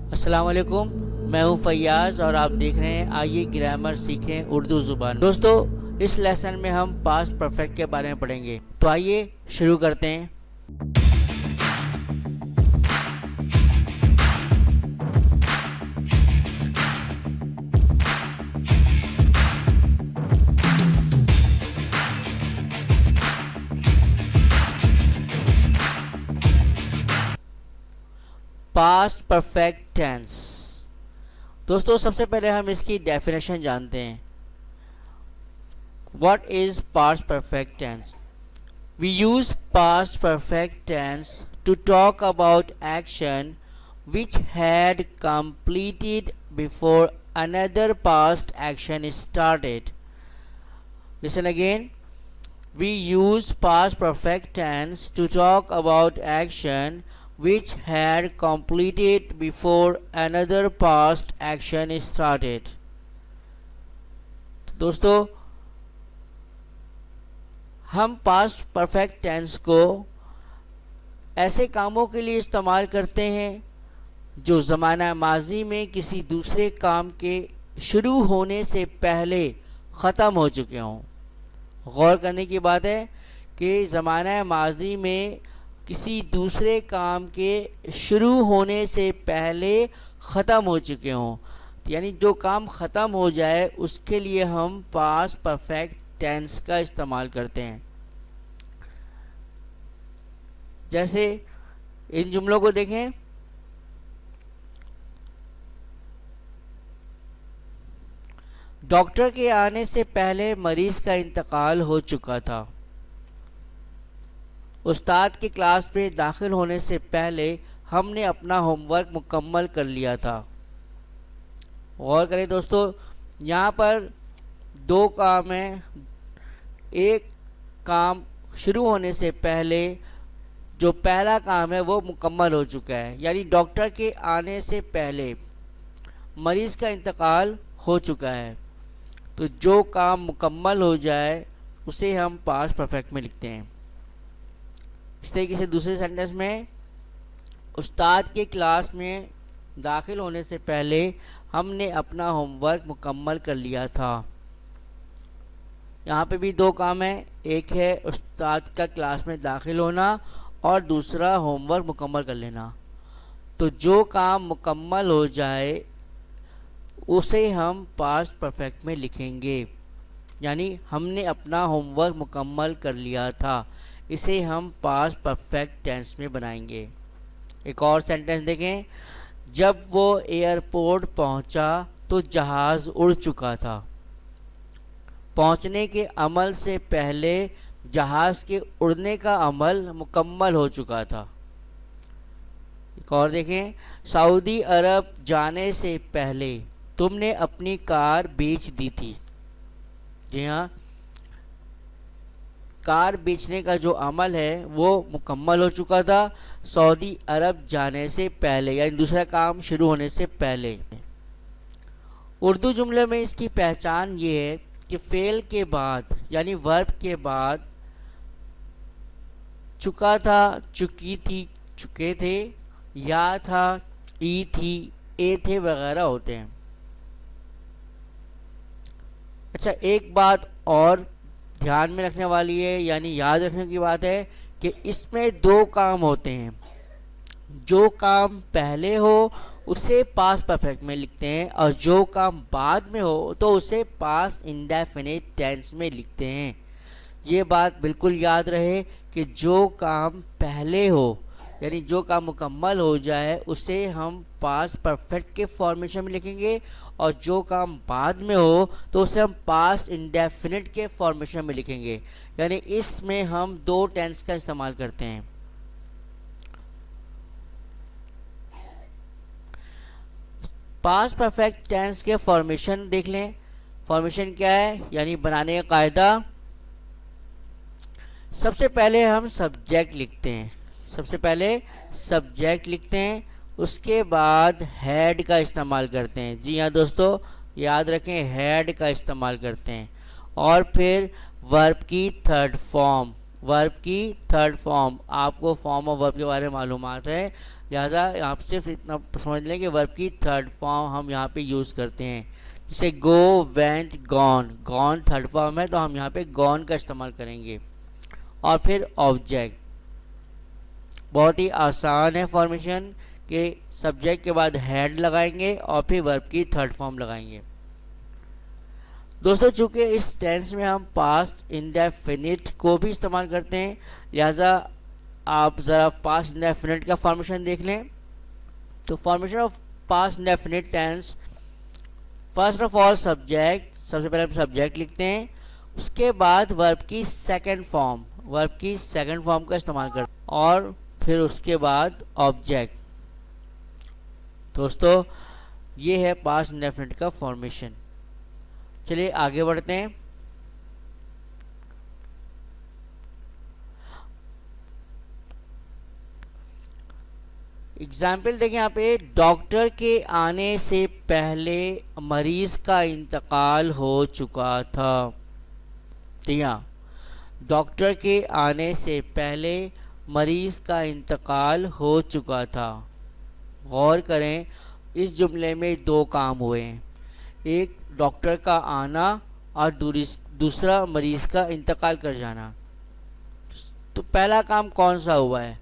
अस्सलाम वालेकुम। मैं हूं फैयाज़ और आप देख रहे हैं आइए ग्रामर सीखें उर्दू ज़ुबान। दोस्तों, इस लेसन में हम पास्ट परफेक्ट के बारे में पढ़ेंगे, तो आइए शुरू करते हैं। Past perfect tense. दोस्तों, सबसे पहले हम इसकी डेफिनेशन जानते हैं। What is past perfect tense? We use past perfect tense to talk about action which had completed before another past action is started. Listen again. We use past perfect tense to talk about action which had completed before another past action is started. दोस्तों, हम past perfect tense को ऐसे कामों के लिए इस्तेमाल करते हैं जो ज़माना माजी में किसी दूसरे काम के शुरू होने से पहले ख़त्म हो चुके हों। गौर करने की बात है कि ज़माना माजी में किसी दूसरे काम के शुरू होने से पहले ख़त्म हो चुके हों, यानी जो काम ख़त्म हो जाए उसके लिए हम पास्ट परफेक्ट टेंस का इस्तेमाल करते हैं। जैसे इन जुमलों को देखें। डॉक्टर के आने से पहले मरीज का इंतकाल हो चुका था। उस्ताद की क्लास में दाखिल होने से पहले हमने अपना होमवर्क मुकम्मल कर लिया था। गौर करें दोस्तों, यहाँ पर दो काम हैं। एक काम शुरू होने से पहले जो पहला काम है वो मुकम्मल हो चुका है, यानी डॉक्टर के आने से पहले मरीज़ का इंतकाल हो चुका है। तो जो काम मुकम्मल हो जाए उसे हम पास्ट परफेक्ट में लिखते हैं। इस तरीके से दूसरे सेंटेंस में, उस्ताद के क्लास में दाखिल होने से पहले हमने अपना होमवर्क मुकम्मल कर लिया था। यहाँ पे भी दो काम हैं। एक है उस्ताद का क्लास में दाखिल होना और दूसरा होमवर्क मुकम्मल कर लेना। तो जो काम मुकम्मल हो जाए उसे हम पास्ट परफेक्ट में लिखेंगे, यानी हमने अपना होमवर्क मुकम्मल कर लिया था। इसे हम पास्ट परफेक्ट टेंस में बनाएंगे। एक और सेंटेंस देखें। जब वो एयरपोर्ट पहुंचा तो जहाज़ उड़ चुका था। पहुंचने के अमल से पहले जहाज़ के उड़ने का अमल मुकम्मल हो चुका था। एक और देखें। सऊदी अरब जाने से पहले तुमने अपनी कार बेच दी थी। जी हाँ, कार बेचने का जो अमल है वो मुकम्मल हो चुका था सऊदी अरब जाने से पहले, यानी दूसरा काम शुरू होने से पहले। उर्दू जुमले में इसकी पहचान ये है कि फेल के बाद यानी वर्ब के बाद चुका था, चुकी थी, चुके थे, या था, ई थी, ए थे वगैरह होते हैं। अच्छा, एक बात और ध्यान में रखने वाली है, यानी याद रखने की बात है कि इसमें दो काम होते हैं। जो काम पहले हो उसे पास्ट परफेक्ट में लिखते हैं और जो काम बाद में हो तो उसे पास्ट इंडेफिनिट टेंस में लिखते हैं। ये बात बिल्कुल याद रहे कि जो काम पहले हो यानी जो काम मुकम्मल हो जाए उसे हम पास्ट परफेक्ट के फॉर्मेशन में लिखेंगे और जो काम बाद में हो तो उसे हम पास्ट इंडेफिनिट के फॉर्मेशन में लिखेंगे। यानी इसमें हम दो टेंस का इस्तेमाल करते हैं। पास्ट परफेक्ट टेंस के फॉर्मेशन देख लें। फॉर्मेशन क्या है, यानी बनाने का कायदा। सबसे पहले हम सब्जेक्ट लिखते हैं। सबसे पहले सब्जेक्ट लिखते हैं, उसके बाद हेड का इस्तेमाल करते हैं। जी हाँ दोस्तों, याद रखें, हेड का इस्तेमाल करते हैं। और फिर वर्ब की थर्ड फॉर्म। वर्ब की थर्ड फॉर्म, आपको फॉर्म ऑफ वर्ब के बारे में मालूमात है, लिहाजा आप सिर्फ इतना समझ लें कि वर्ब की थर्ड फॉर्म हम यहाँ पे यूज़ करते हैं। जैसे go, went, gone, gone third form है तो हम यहाँ पे गॉन का इस्तेमाल करेंगे। और फिर ऑब्जेक्ट, बहुत ही आसान है फॉर्मेशन के सब्जेक्ट के बाद हैड लगाएंगे और फिर वर्ब की थर्ड फॉर्म लगाएंगे। दोस्तों चूंकि इस टेंस में हम पास्ट इंडेफिनिट को भी इस्तेमाल करते हैं, लिहाजा आप ज़रा पास्ट इंडेफिनिट का फॉर्मेशन देख लें। तो formation of past indefinite tense, first of all subject, सबसे पहले हम सब्जेक्ट लिखते हैं, उसके बाद वर्ब की सेकंड फॉर्म, वर्ब की सेकंड फॉर्म का इस्तेमाल करते हैं और फिर उसके बाद ऑब्जेक्ट। दोस्तों ये है पास्ट इंडेफिनिट का फॉर्मेशन। चलिए आगे बढ़ते हैं। एग्जाम्पल देखें यहाँ पे, डॉक्टर के आने से पहले मरीज का इंतकाल हो चुका था। तो यहाँ डॉक्टर के आने से पहले मरीज का इंतकाल हो चुका था। गौर करें इस जुमले में दो काम हुए हैं, एक डॉक्टर का आना और दूसरा मरीज का इंतकाल कर जाना। तो पहला काम कौन सा हुआ है?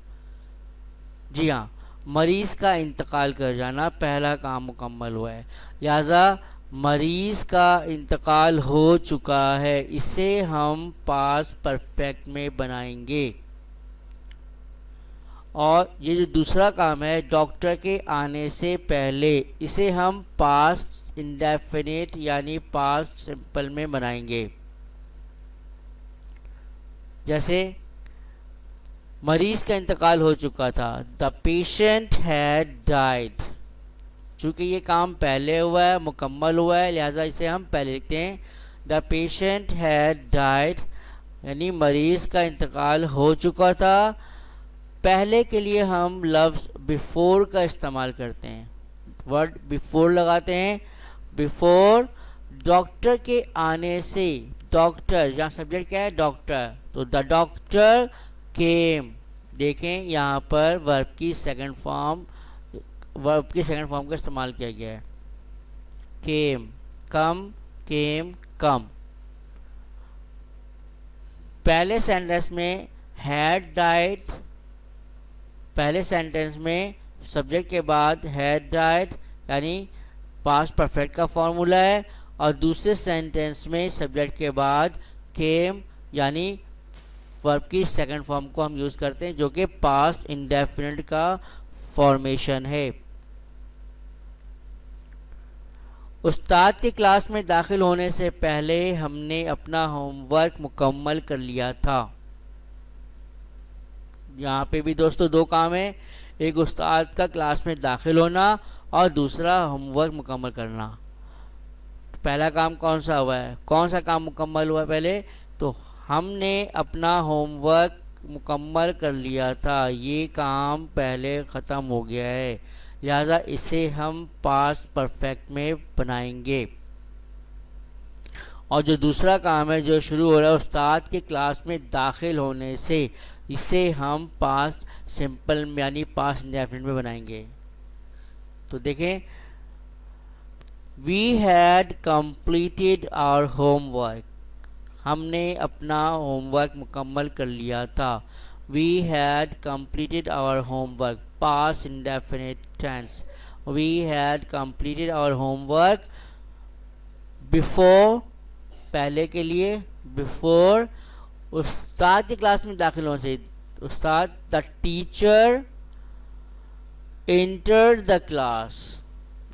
जी हाँ, मरीज का इंतकाल कर जाना पहला काम मुकम्मल हुआ है। लिहाजा मरीज का इंतकाल हो चुका है, इसे हम पास्ट परफेक्ट में बनाएंगे। और ये जो दूसरा काम है डॉक्टर के आने से पहले, इसे हम पास्ट इंडेफिनिट यानी पास्ट सिंपल में बनाएंगे। जैसे मरीज का इंतकाल हो चुका था, द पेशेंट हैड डाइड। चूँकि ये काम पहले हुआ है, मुकम्मल हुआ है, लिहाजा इसे हम पहले लिखते हैं, द पेशेंट हैड डाइड, यानी मरीज का इंतकाल हो चुका था। पहले के लिए हम लफ्ज़ बिफोर का इस्तेमाल करते हैं, वर्ड बिफोर लगाते हैं। बिफोर डॉक्टर के आने से, डॉक्टर यहाँ सब्जेक्ट क्या है? डॉक्टर, तो द डॉक्टर केम। देखें यहाँ पर वर्ब की सेकंड फॉर्म, वर्ब की सेकंड फॉर्म का इस्तेमाल किया गया है, केम, कम, केम, कम। पहले सेंटेंस में हैड डाइड, पहले सेंटेंस में सब्जेक्ट के बाद हैड डाइड यानी पास्ट परफेक्ट का फॉर्मूला है, और दूसरे सेंटेंस में सब्जेक्ट के बाद केम यानी वर्ब की सेकंड फॉर्म को हम यूज़ करते हैं, जो कि पास्ट इंडेफिनिट का फॉर्मेशन है। उस्ताद की क्लास में दाखिल होने से पहले हमने अपना होमवर्क मुकम्मल कर लिया था। यहाँ पे भी दोस्तों दो काम है, एक उस्ताद का क्लास में दाखिल होना और दूसरा होमवर्क मुकम्मल करना। पहला काम कौन सा हुआ है? कौन सा काम मुकम्मल हुआ पहले? तो हमने अपना होमवर्क मुकम्मल कर लिया था, ये काम पहले ख़त्म हो गया है, लिहाजा इसे हम पास्ट परफेक्ट में बनाएंगे। और जो दूसरा काम है जो शुरू हो रहा है उस्ताद के क्लास में दाखिल होने से, इसे हम पास्ट सिंपल यानी पास्ट इंडेफिनिट में बनाएंगे। तो देखें, we had completed our homework, हमने अपना होमवर्क मुकम्मल कर लिया था। We had completed our homework, past indefinite tense, we had completed our homework before, पहले के लिए, बिफोर उस्ताद की क्लास में दाखिल होने से, उस्ताद the teacher entered the class,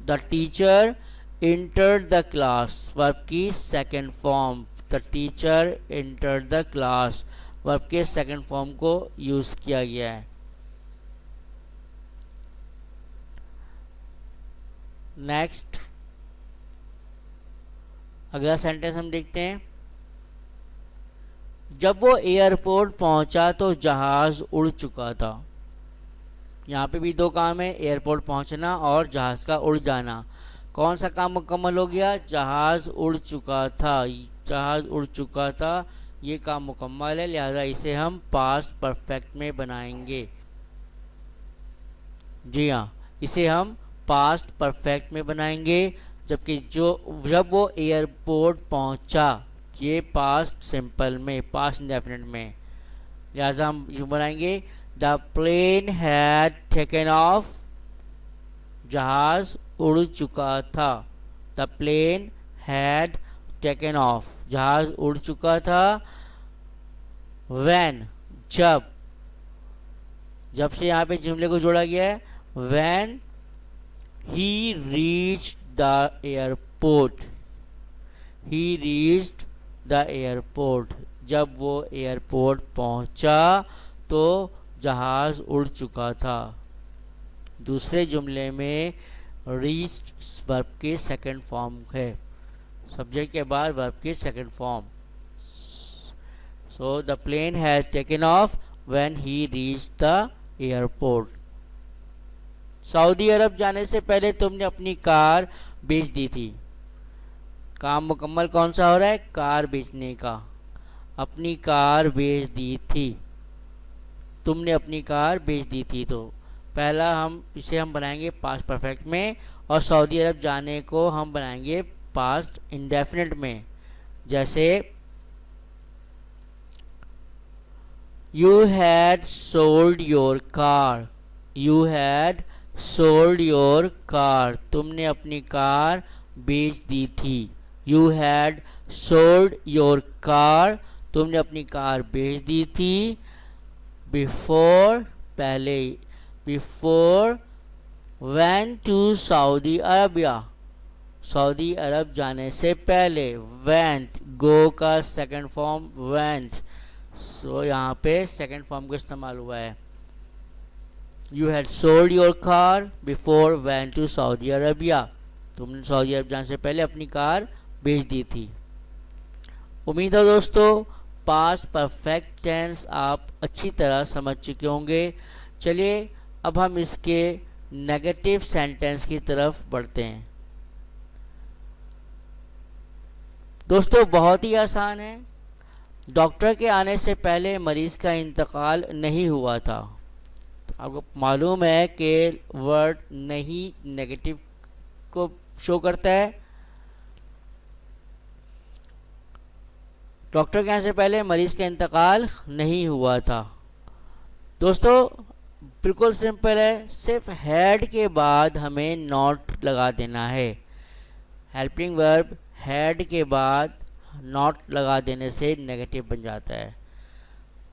the teacher entered the class, verb की second form, the teacher entered the class, verb के सेकंड फॉर्म को यूज किया गया है। नेक्स्ट अगला सेंटेंस हम देखते हैं, जब वो एयरपोर्ट पहुंचा तो जहाज उड़ चुका था। यहाँ पे भी दो काम है, एयरपोर्ट पहुंचना और जहाज का उड़ जाना। कौन सा काम मुकम्मल हो गया? जहाज उड़ चुका था, जहाज उड़ चुका था, ये काम मुकम्मल है, लिहाजा इसे हम पास्ट परफेक्ट में बनाएंगे। जी हाँ, इसे हम पास्ट परफेक्ट में बनाएंगे, जबकि जब वो एयरपोर्ट पहुंचा, ये पास्ट सिंपल में, पास्ट इंडेफिनिट में, लिहाजा हम यूँ बनाएंगे the plane had taken off, जहाज उड़ चुका था। The plane had taken off, जहाज उड़ चुका था। व्हेन, जब से यहाँ पे जुमले को जोड़ा गया है। When he reached the airport, he reached the airport, जब वो एयरपोर्ट पहुंचा तो जहाज उड़ चुका था। दूसरे जुमले में रीच्ड वर्ब के सेकंड फॉर्म है, सब्जेक्ट के बाद वर्ब के second form. So the plane has taken off when he reached the airport. Saudi अरब जाने से पहले तुमने अपनी कार बेच दी थी। काम मुकम्मल कौन सा हो रहा है? कार बेचने का। अपनी कार बेच दी थी, तुमने अपनी कार बेच दी थी। तो पहला इसे हम बनाएंगे पास्ट परफेक्ट में, और सऊदी अरब जाने को हम बनाएंगे पास्ट इंडेफिनिट में। जैसे you had sold your car, you had sold your car, तुमने अपनी कार बेच दी थी। You had sold your car, तुमने अपनी कार बेच दी थी। बिफोर, पहले, before went to Saudi Arabia, Saudi अरब जाने से पहले। वेंट, गो का सेकंड फॉर्म वेंट, सो यहाँ पे सेकंड फॉर्म का इस्तेमाल हुआ है। You had sold your car before went to Saudi Arabia, तुमने सऊदी अरब जाने से पहले अपनी कार बेच दी थी। उम्मीद है दोस्तों पास्ट परफेक्ट टेंस आप अच्छी तरह समझ चुके होंगे। चलिए अब हम इसके नेगेटिव सेंटेंस की तरफ बढ़ते हैं। दोस्तों बहुत ही आसान है। डॉक्टर के आने से पहले मरीज का इंतकाल नहीं हुआ था। आपको मालूम है कि वर्ड नहीं नेगेटिव को शो करता है। डॉक्टर के आने से पहले मरीज का इंतकाल नहीं हुआ था। दोस्तों बिल्कुल सिंपल है, सिर्फ हैड के बाद हमें नॉट लगा देना है। हेल्पिंग वर्ब हैड के बाद नॉट लगा देने से नेगेटिव बन जाता है।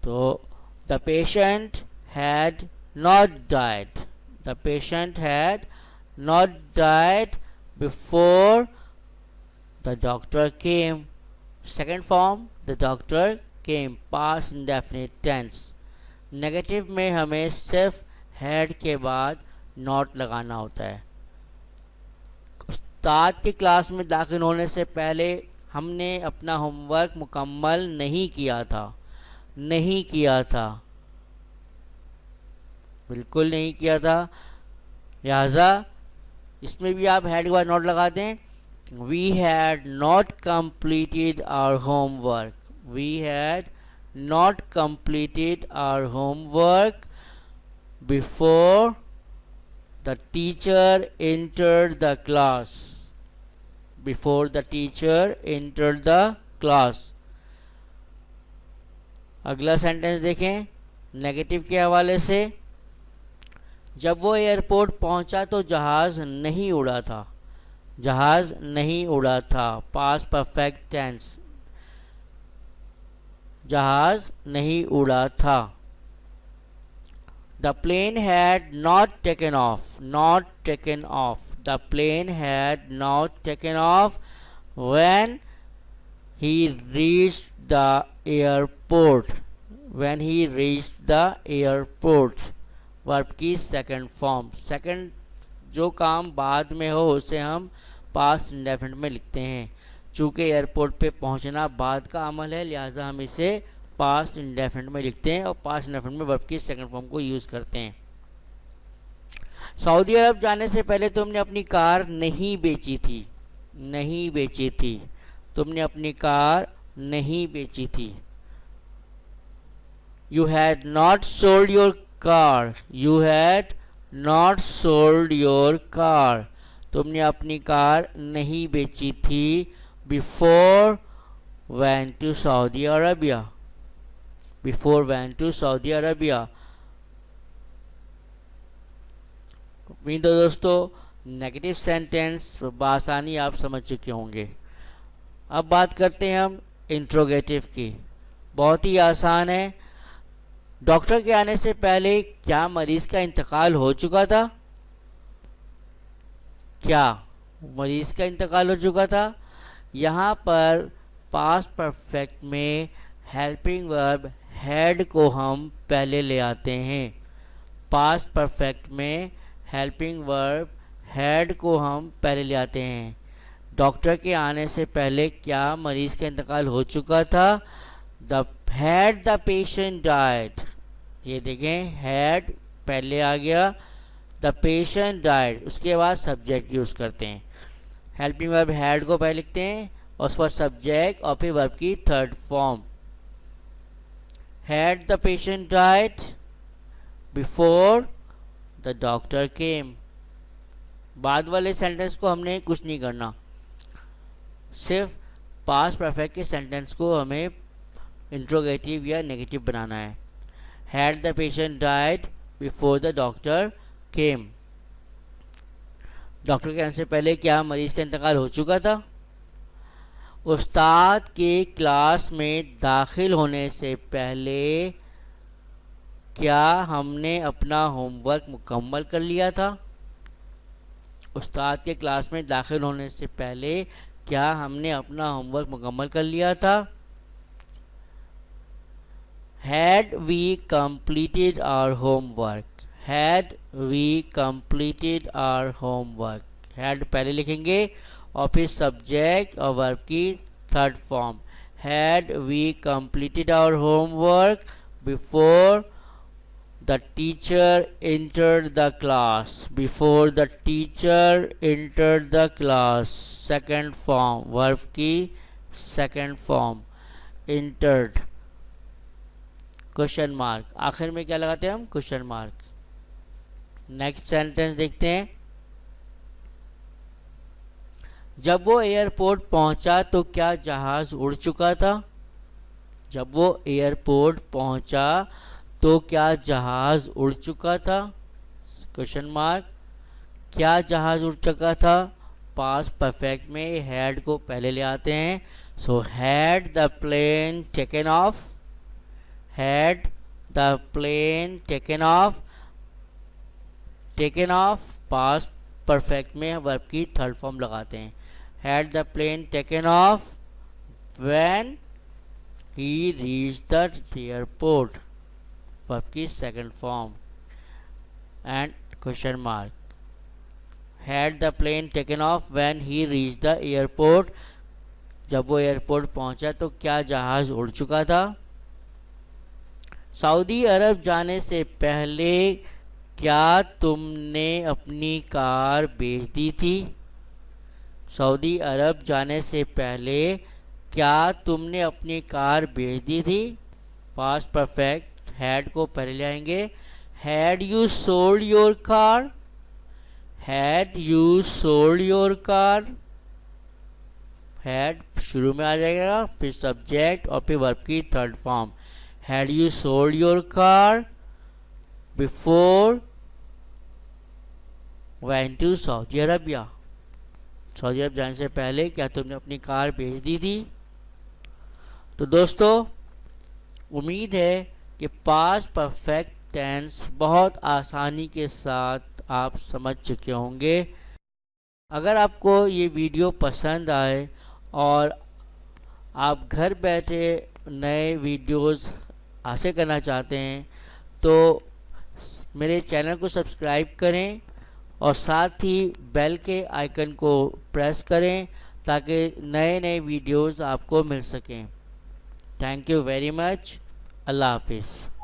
तो the patient had not died, the patient had not died before the doctor came. Second form the doctor came, past indefinite tense. Negative में हमें सिर्फ हैड के बाद नॉट लगाना होता है। उस्ताद की क्लास में दाखिल होने से पहले हमने अपना होमवर्क मुकम्मल नहीं किया था। नहीं किया था, बिल्कुल नहीं किया था, लिहाजा इसमें भी आप हैड के बाद नॉट लगा दें। We had not completed our homework. We had not completed our homework before the teacher entered the class. Before the teacher entered the class. अगला सेंटेंस देखें नेगेटिव के हवाले से। जब वो एयरपोर्ट पहुंचा तो जहाज नहीं उड़ा था। जहाज नहीं उड़ा था, पास्ट परफेक्ट टेंस। जहाज नहीं उड़ा था। The plane had not taken off, not taken off, the plane had not taken off when he reached the airport, when he reached the airport, verb की सेकंड फॉर्म। सेकंड जो काम बाद में हो उसे हम पास्ट इंडेफिनिट में लिखते हैं। चूँकि एयरपोर्ट पे पहुंचना बाद का अमल है, लिहाजा हम इसे पास्ट इंडेफिनिट में लिखते हैं और पास्ट इंडेफिनिट में वर्ब की सेकंड फॉर्म को यूज़ करते हैं। सऊदी अरब जाने से पहले तुमने अपनी कार नहीं बेची थी। नहीं बेची थी, तुमने अपनी कार नहीं बेची थी। You had not sold your car, you had not sold your car, तुमने अपनी कार नहीं बेची थी। Before went to Saudi Arabia, before went to Saudi Arabia। उम्मीद है दोस्तों नेगेटिव सेंटेंस बआसानी आप समझ चुके होंगे। अब बात करते हैं हम इंट्रोगेटिव की। बहुत ही आसान है। डॉक्टर के आने से पहले क्या मरीज का इंतकाल हो चुका था? क्या मरीज का इंतकाल हो चुका था? यहाँ पर पास्ट परफेक्ट में हेल्पिंग वर्ब हैड को हम पहले ले आते हैं। पास्ट परफेक्ट में हेल्पिंग वर्ब हैड को हम पहले ले आते हैं। डॉक्टर के आने से पहले क्या मरीज का इंतकाल हो चुका था? The had the patient died. ये देखें, हैड पहले आ गया, द पेशेंट डाइड, उसके बाद सब्जेक्ट यूज़ करते हैं। हेल्पिंग वर्ब हैड को पहले लिखते हैं और उस पर सब्जेक्ट और फिर वर्ब की third form. Had the patient died before the doctor केम। बाद वाले सेंटेंस को हमने कुछ नहीं करना, सिर्फ पास्ट परफेक्ट के सेंटेंस को हमें इंट्रोगेटिव या नेगेटिव बनाना है। Had the patient died before the doctor came. Doctor के आने से पहले क्या मरीज का इंतकाल हो चुका था? उस्ताद के क्लास में दाखिल होने से पहले क्या हमने अपना होमवर्क मुकम्मल कर लिया था? उस्ताद के क्लास में दाखिल होने से पहले क्या हमने अपना होमवर्क मुकम्मल कर लिया था? Had we completed our homework? Had we completed our homework? Had पहले लिखेंगे और फिर सब्जेक्ट और वर्ब की third form. Had we completed our homework before the teacher entered the class? Before the teacher entered the class, second form, verb की second form, entered, question mark, आखिर में क्या लगाते हैं हम? Question mark. नेक्स्ट सेंटेंस देखते हैं। जब वो एयरपोर्ट पहुंचा तो क्या जहाज उड़ चुका था? जब वो एयरपोर्ट पहुंचा तो क्या जहाज उड़ चुका था? Question mark. क्या जहाज उड़ चुका था? पास्ट परफेक्ट में हैड को पहले ले आते हैं। So had the plane taken off. Had the plane taken off? Taken off past perfect में वर्ब की थर्ड फॉर्म लगाते हैं। Had the plane taken off when he reached the airport, verb की second form and question mark. Had the plane taken off when he reached the airport? जब वो airport पहुंचा तो क्या जहाज उड़ चुका था? सऊदी अरब जाने से पहले क्या तुमने अपनी कार बेच दी थी? सऊदी अरब जाने से पहले क्या तुमने अपनी कार बेच दी थी? पास्ट परफेक्ट हैड को पहले ले आएंगे। Had you sold your car? Had you sold your car? Had शुरू में आ जाएगा, फिर सब्जेक्ट और फिर वर्ब की third form. Had you sold your car before went to Saudi Arabia? Saudi अरब जाने से पहले क्या तुमने अपनी कार बेच दी थी? तो दोस्तों उम्मीद है कि पास्ट परफेक्ट टेंस बहुत आसानी के साथ आप समझ चुके होंगे। अगर आपको ये वीडियो पसंद आए और आप घर बैठे नए वीडियोस हासिल करना चाहते हैं तो मेरे चैनल को सब्सक्राइब करें और साथ ही बेल के आइकन को प्रेस करें ताकि नए नए वीडियोस आपको मिल सकें। Thank you very much. अल्लाह हाफिज़।